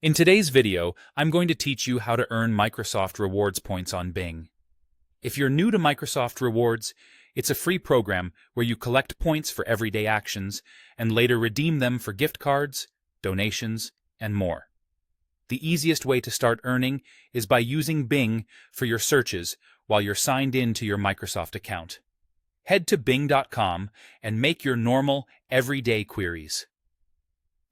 In today's video, I'm going to teach you how to earn Microsoft Rewards points on Bing. If you're new to Microsoft Rewards, it's a free program where you collect points for everyday actions and later redeem them for gift cards, donations, and more. The easiest way to start earning is by using Bing for your searches while you're signed in to your Microsoft account. Head to bing.com and make your normal, everyday queries.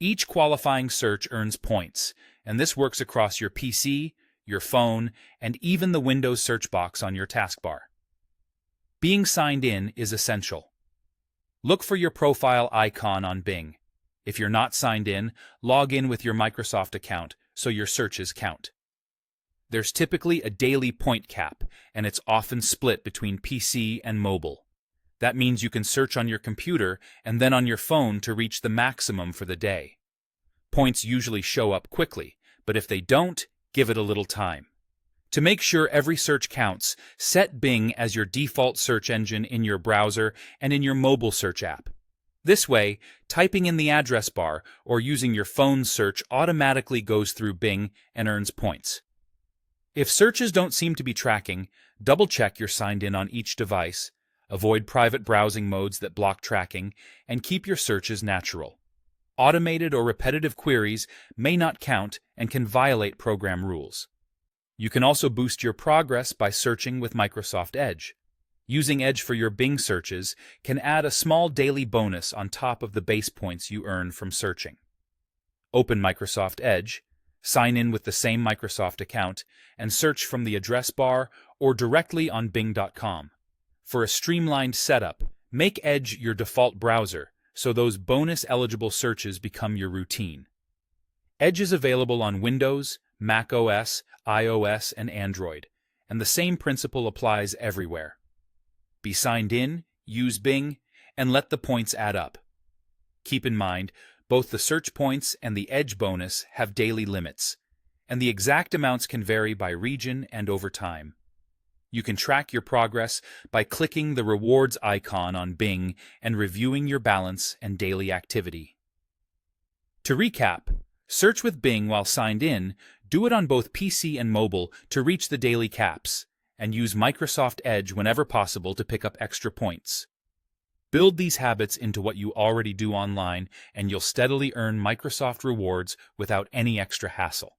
Each qualifying search earns points, and this works across your PC, your phone, and even the Windows search box on your taskbar. Being signed in is essential. Look for your profile icon on Bing. If you're not signed in, log in with your Microsoft account so your searches count. There's typically a daily point cap, and it's often split between PC and mobile. That means you can search on your computer and then on your phone to reach the maximum for the day. Points usually show up quickly, but if they don't, give it a little time. To make sure every search counts, set Bing as your default search engine in your browser and in your mobile search app. This way, typing in the address bar or using your phone's search automatically goes through Bing and earns points. If searches don't seem to be tracking, double-check you're signed in on each device. Avoid private browsing modes that block tracking, and keep your searches natural. Automated or repetitive queries may not count and can violate program rules. You can also boost your progress by searching with Microsoft Edge. Using Edge for your Bing searches can add a small daily bonus on top of the base points you earn from searching. Open Microsoft Edge, sign in with the same Microsoft account, and search from the address bar or directly on bing.com. For a streamlined setup, make Edge your default browser so those bonus-eligible searches become your routine. Edge is available on Windows, Mac OS, iOS, and Android, and the same principle applies everywhere. Be signed in, use Bing, and let the points add up. Keep in mind, both the search points and the Edge bonus have daily limits, and the exact amounts can vary by region and over time. You can track your progress by clicking the rewards icon on Bing and reviewing your balance and daily activity. To recap, search with Bing while signed in, do it on both PC and mobile to reach the daily caps, and use Microsoft Edge whenever possible to pick up extra points. Build these habits into what you already do online, and you'll steadily earn Microsoft rewards without any extra hassle.